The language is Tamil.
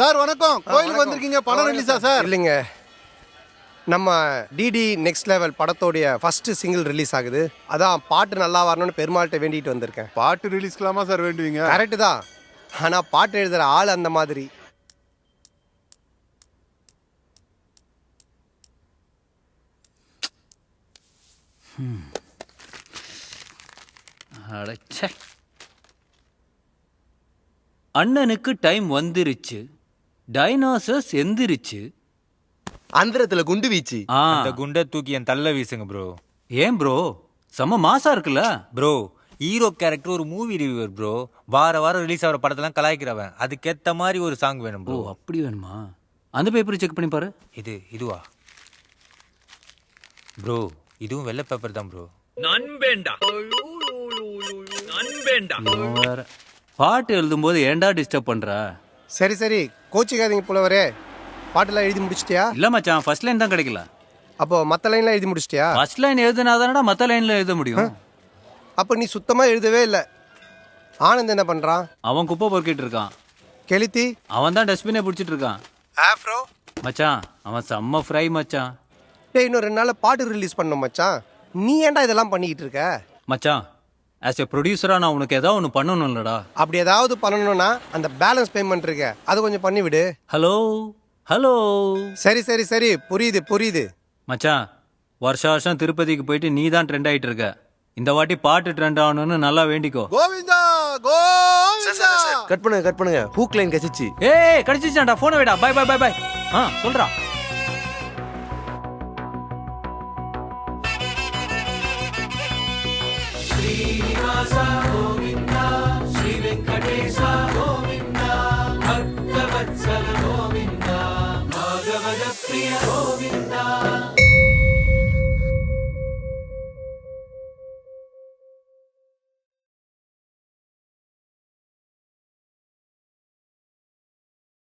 சார் வணக்கம். கோயிலுக்கு வந்திருக்கீங்க, படம் ரிலீஸா சார்? இல்லைங்க, நம்ம டிடி நெக்ஸ்ட் லெவல் படத்தோடைய ஃபர்ஸ்ட் சிங்கிள் ரிலீஸ் ஆகுது. அதான் பாட்டு நல்லா வரணும்னு பெருமாள்கிட்ட வேண்டிட்டு வந்திருக்கேன். பாட்டு ரிலீஸ்க்கலாமா சார் வேண்டுவீங்க? கரெக்டு தான், ஆனால் பாட்டு எழுதுகிற ஆள் அந்த மாதிரி. அண்ணனுக்கு டைம் வந்துருச்சு, டைனோசர்ஸ் எந்திரிச்சு. அந்தரத்துல குண்டு வீச்சு. அந்த குண்டை தூக்கி என் தள்ள வீசுங்க ப்ரோ. ஏன் ப்ரோ, செம்ம மாசா இருக்குல்ல ப்ரோ. ஹீரோ கேரக்டர் ஒரு மூவி ரிவ்யூவர் ப்ரோ. வாரம் ரிலீஸ் ஆகிற படத்தெல்லாம் கலாய்க்கிறவன். அதுக்கேற்ற மாதிரி ஒரு சாங் வேணும் ப்ரோ. அப்படி வேணுமா? அந்த பேப்பர் செக் பண்ணி பாரு. இதுவா ப்ரோ? இதுவும் வெள்ளை பேப்பர் தான் ப்ரோ. பாட்டு எழுதும் போது ஏன்டா டிஸ்டர்ப் பண்ற? சரி சரி, கோச்சிக்காதீங்க புலவரே. பாட்டெல்லாம் எழுதி முடிச்சிட்டியா? இல்ல மச்சான், ஃபர்ஸ்ட் லைன் தான் கிடைக்கல. அப்போ மற்ற லைன்லாம் எழுதி முடிச்சிட்டியா? ஃபர்ஸ்ட் லைன் எழுதுனாதானடா மற்ற லைன்ல எழுத முடியும். அப்போ நீ சுத்தமாக எழுதவே இல்லை. ஆனந்த் என்ன பண்ணுறான்? அவன் குப்பை பொறுக்கிட்டு இருக்கான். கெளுத்தி? அவன் தான் டஸ்ட்பினே பிடிச்சிட்டு இருக்கான். ஆஃப்ரோ? மச்சான் அவன் செம்ம ஃப்ரை மச்சான். டேய், இன்னும் 2 நாள் பாட்டு ரிலீஸ் பண்ணோம் மச்சான். நீ ஏன்டா இதெல்லாம் பண்ணிக்கிட்டு இருக்க? மச்சான், ஆஸ் எ ப்ரொடியூசரா நான் உனக்கு ஏதாவது ஒன்று பண்ணணும்லடா. அப்படி ஏதாவது பண்ணணும்னா அந்த பேலன்ஸ் பேமெண்ட் இருக்கு, அது கொஞ்சம் பண்ணி விடு. Hello hello. சரி சரி சரி, புரியுது புரியுது. மச்சான், வருஷம் திருப்பதிக்கு போயிட்டு நீ தான் ட்ரெண்ட் ஆயிட்டு இருக்க. இந்த வாட்டி பாட்டு ட்ரெண்ட் ஆகணும்னு நல்லா வேண்டிக்கோ. கோவிந்தா கோவிந்தா. கட் பண்ணுங்க ஹூக் லைன் கசிச்சு. ஏய் கடிச்சிச்சான்டா, போனை வைடா. Bye bye bye bye. சொல்றா. ஸ்ரீனிவாசா கோவிந்தா, ஸ்ரீ வெங்கடேசா கோவிந்தா, பக்தவத்சல கோவிந்தா, பாகவத பிரிய கோவிந்தா.